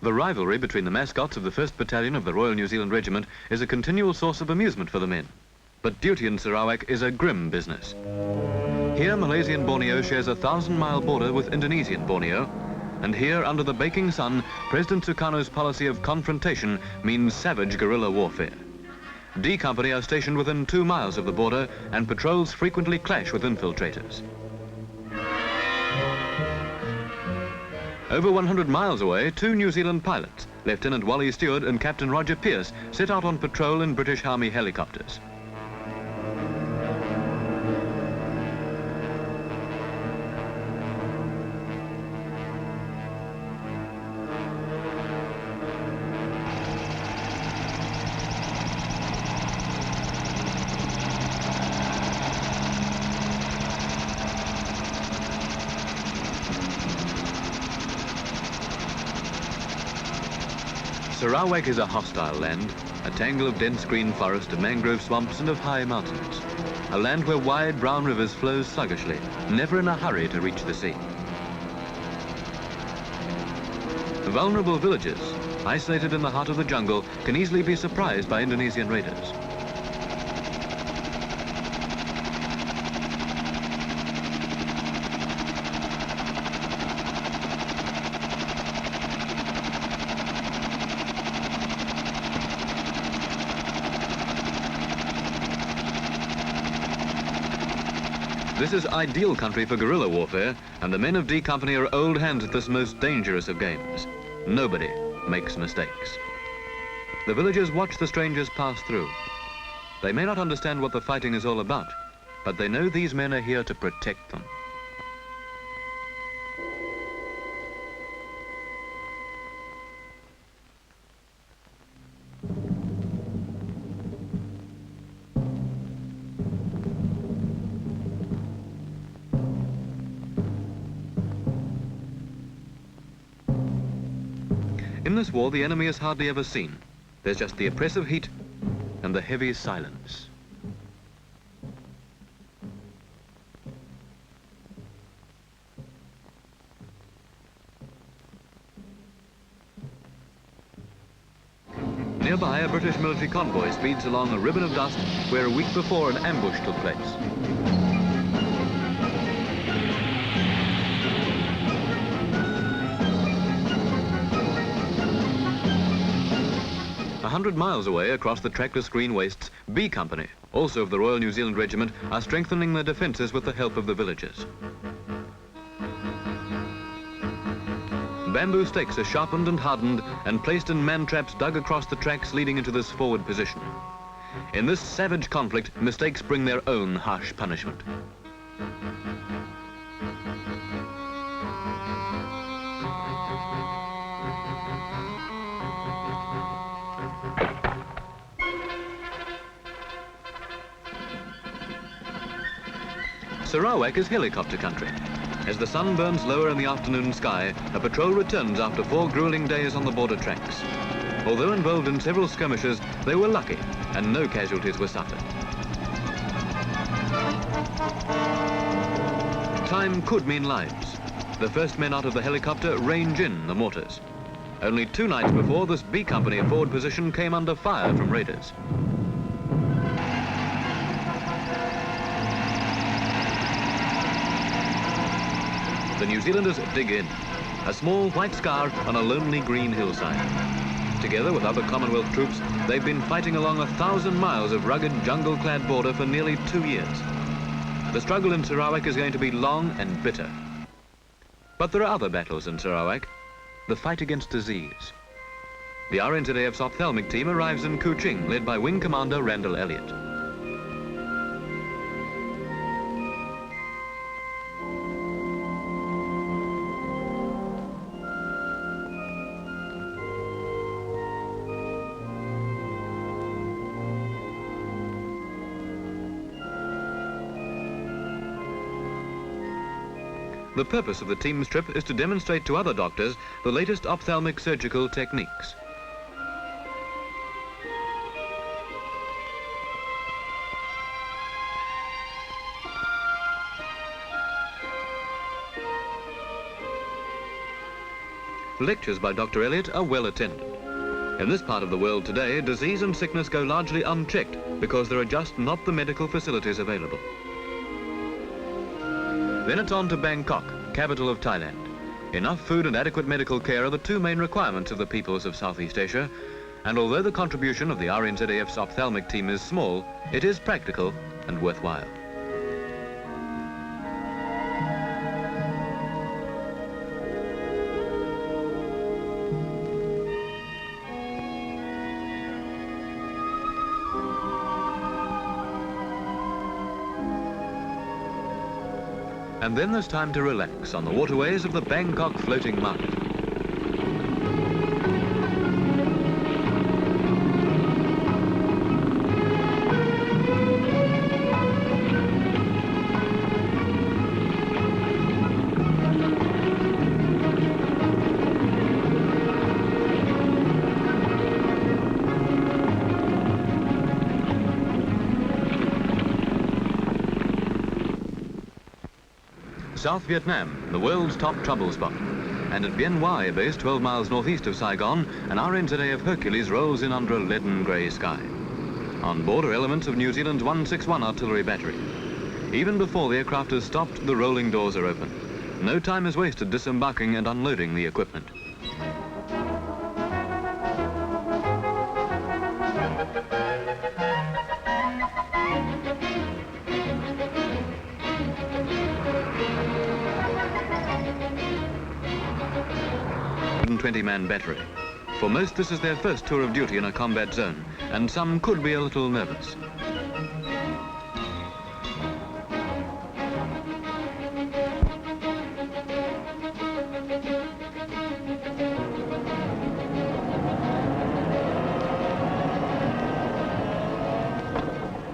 The rivalry between the mascots of the 1st Battalion of the Royal New Zealand Regiment is a continual source of amusement for the men. But duty in Sarawak is a grim business. Here, Malaysian Borneo shares a 1,000-mile border with Indonesian Borneo, and here, under the baking sun, President Sukarno's policy of confrontation means savage guerrilla warfare. D Company are stationed within 2 miles of the border, and patrols frequently clash with infiltrators. Over 100 miles away, 2 New Zealand pilots, Lieutenant Wally Stewart and Captain Roger Pierce, set out on patrol in British Army helicopters. Sarawak is a hostile land, a tangle of dense green forest, of mangrove swamps and of high mountains. A land where wide brown rivers flow sluggishly, never in a hurry to reach the sea. Vulnerable villages, isolated in the heart of the jungle, can easily be surprised by Indonesian raiders. This is ideal country for guerrilla warfare, and the men of D Company are old hands at this most dangerous of games. Nobody makes mistakes. The villagers watch the strangers pass through. They may not understand what the fighting is all about, but they know these men are here to protect them. In this war, the enemy is hardly ever seen. There's just the oppressive heat and the heavy silence. Nearby, a British military convoy speeds along a ribbon of dust where a week before an ambush took place. 100 miles away, across the trackless green wastes, B Company, also of the Royal New Zealand Regiment, are strengthening their defences with the help of the villagers. Bamboo stakes are sharpened and hardened and placed in man-traps dug across the tracks leading into this forward position. In this savage conflict, mistakes bring their own harsh punishment. Sarawak is helicopter country. As the sun burns lower in the afternoon sky, a patrol returns after 4 grueling days on the border tracks. Although involved in several skirmishes, they were lucky and no casualties were suffered. Time could mean lives. The first men out of the helicopter range in the mortars. Only 2 nights before, this B Company forward position came under fire from raiders. The New Zealanders dig in, a small white scar on a lonely green hillside. Together with other Commonwealth troops, they've been fighting along 1,000 miles of rugged, jungle-clad border for nearly 2 years. The struggle in Sarawak is going to be long and bitter. But there are other battles in Sarawak. The fight against disease. The RNZAF's ophthalmic team arrives in Kuching, led by Wing Commander Randall Elliott. The purpose of the team's trip is to demonstrate to other doctors the latest ophthalmic surgical techniques. lectures by Dr. Elliott are well attended. In this part of the world today, disease and sickness go largely unchecked because there are just not the medical facilities available. Then it's on to Bangkok, capital of Thailand. Enough food and adequate medical care are the two main requirements of the peoples of Southeast Asia, and although the contribution of the RNZAF's ophthalmic team is small, it is practical and worthwhile. And then there's time to relax on the waterways of the Bangkok floating market. South Vietnam, the world's top trouble spot. And at Bien Hoa, based 12 miles northeast of Saigon, an RNZAF Hercules rolls in under a leaden grey sky. On board are elements of New Zealand's 161 artillery battery. Even before the aircraft has stopped, the rolling doors are open. No time is wasted disembarking and unloading the equipment. ...20-man battery. For most, this is their first tour of duty in a combat zone, and some could be a little nervous.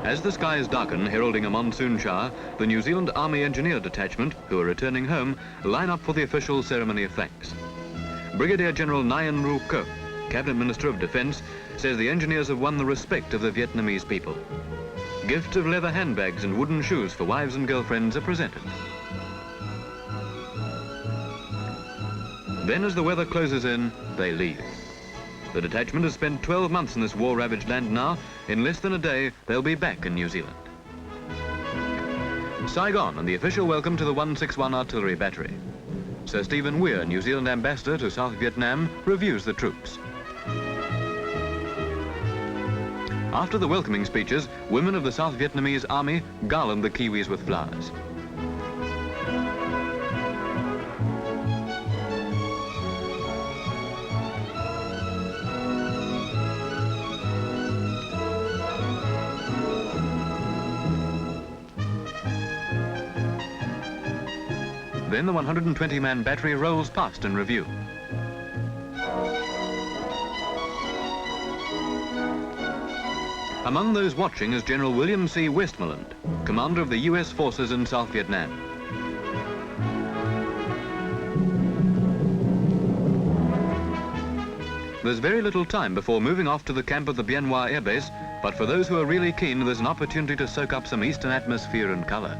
As the skies darken, heralding a monsoon shower, the New Zealand Army Engineer Detachment, who are returning home, line up for the official ceremony of thanks. Brigadier General Nguyen Ru Ko, Cabinet Minister of Defence, says the engineers have won the respect of the Vietnamese people. Gifts of leather handbags and wooden shoes for wives and girlfriends are presented. Then as the weather closes in, they leave. The detachment has spent 12 months in this war-ravaged land now. In less than a day, they'll be back in New Zealand. Saigon and the official welcome to the 161 Artillery Battery. Sir Stephen Weir, New Zealand Ambassador to South Vietnam, reviews the troops. After the welcoming speeches, women of the South Vietnamese Army garland the Kiwis with flowers. Then the 120-man battery rolls past in review. Among those watching is General William C. Westmoreland, commander of the US forces in South Vietnam. There's very little time before moving off to the camp of the Bien Hoa Air Base, but for those who are really keen, there's an opportunity to soak up some eastern atmosphere and colour.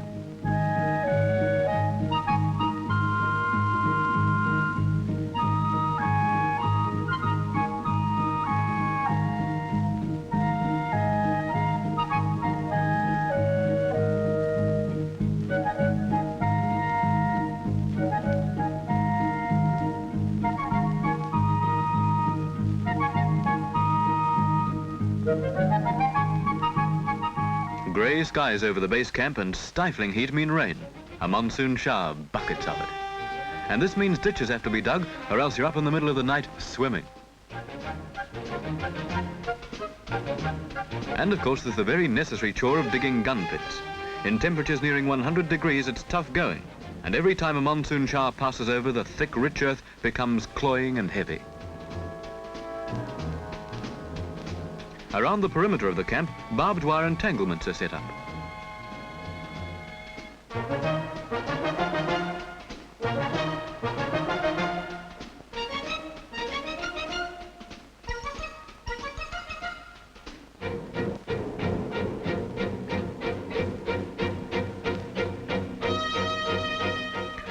Grey skies over the base camp and stifling heat mean rain. A monsoon shower, buckets of it. And this means ditches have to be dug, or else you're up in the middle of the night swimming. And of course there's the very necessary chore of digging gun pits. In temperatures nearing 100 degrees, it's tough going. And every time a monsoon shower passes over, the thick, rich earth becomes cloying and heavy. Around the perimeter of the camp, barbed wire entanglements are set up.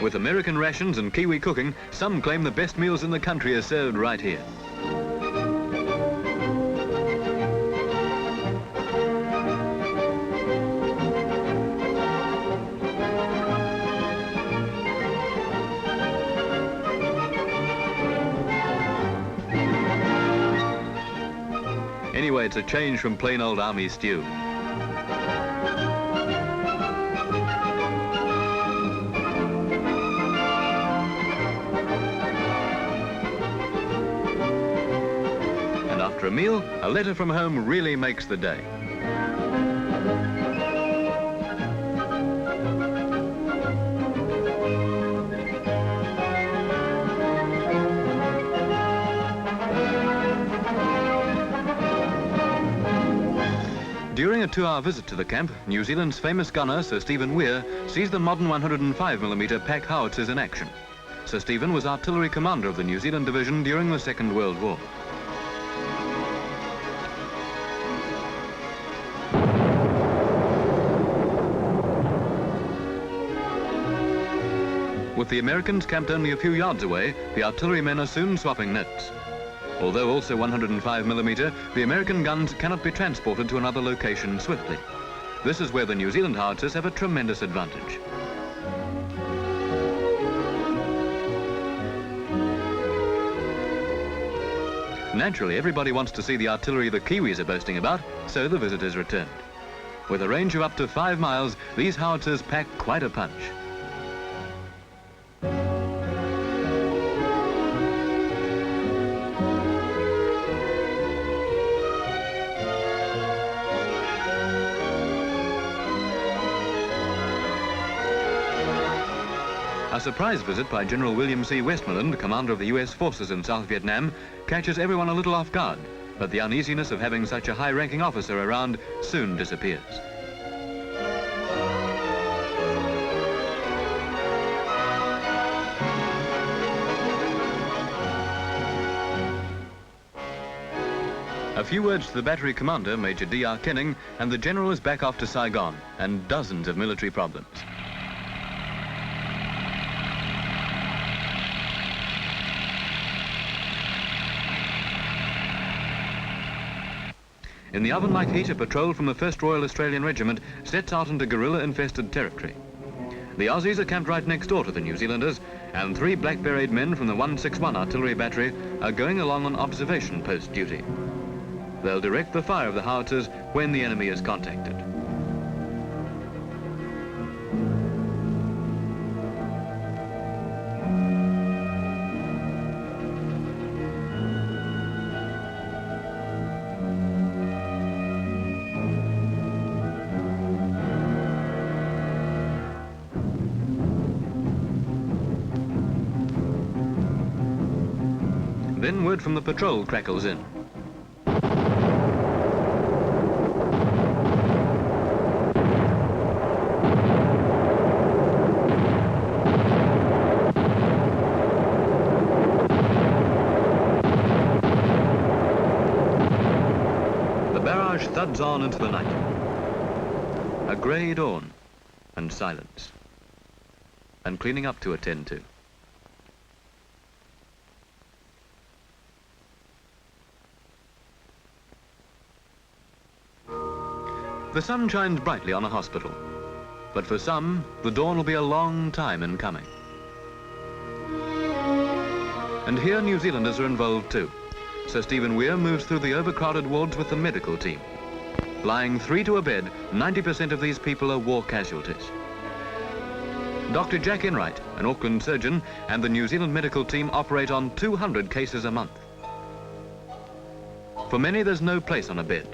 With American rations and Kiwi cooking, some claim the best meals in the country are served right here. Anyway, it's a change from plain old army stew. And after a meal, a letter from home really makes the day. During a 2-hour visit to the camp, New Zealand's famous gunner, Sir Stephen Weir, sees the modern 105mm pack howitzers in action. Sir Stephen was artillery commander of the New Zealand Division during the Second World War. With the Americans camped only a few yards away, the artillerymen are soon swapping notes. Although also 105mm, the American guns cannot be transported to another location swiftly. This is where the New Zealand howitzers have a tremendous advantage. Naturally, everybody wants to see the artillery the Kiwis are boasting about, so the visit is returned. With a range of up to 5 miles, these howitzers pack quite a punch. A surprise visit by General William C. Westmoreland, commander of the US forces in South Vietnam, catches everyone a little off guard, but the uneasiness of having such a high-ranking officer around soon disappears. A few words to the battery commander, Major D.R. Kenning, and the general is back off to Saigon and dozens of military problems. In the oven-like heat, a patrol from the 1st Royal Australian Regiment sets out into guerrilla-infested territory. The Aussies are camped right next door to the New Zealanders, and 3 black-berets men from the 161 Artillery Battery are going along on observation post duty. They'll direct the fire of the howitzers when the enemy is contacted. Then word from the patrol crackles in. The barrage thuds on into the night. A grey dawn and silence. And cleaning up to attend to. The sun shines brightly on a hospital, but for some, the dawn will be a long time in coming. And here New Zealanders are involved too. Sir Stephen Weir moves through the overcrowded wards with the medical team. Lying 3 to a bed, 90% of these people are war casualties. Dr. Jack Enright, an Auckland surgeon, and the New Zealand medical team operate on 200 cases a month. For many, there's no place on a bed.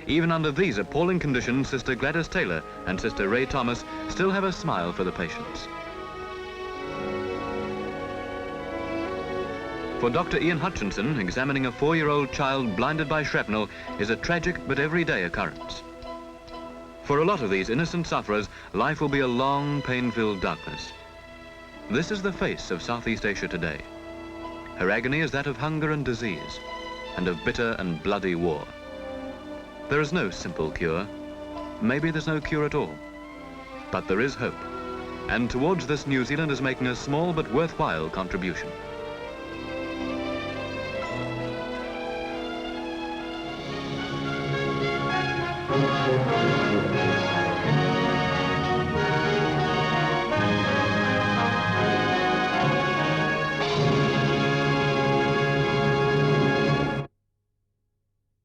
Even under these appalling conditions, Sister Gladys Taylor and Sister Ray Thomas still have a smile for the patients. For Dr. Ian Hutchinson, examining a 4-year-old child blinded by shrapnel is a tragic but everyday occurrence. For a lot of these innocent sufferers, life will be a long, pain-filled darkness. This is the face of Southeast Asia today. Her agony is that of hunger and disease, and of bitter and bloody war. There is no simple cure. Maybe there's no cure at all. But there is hope. And towards this, New Zealand is making a small but worthwhile contribution.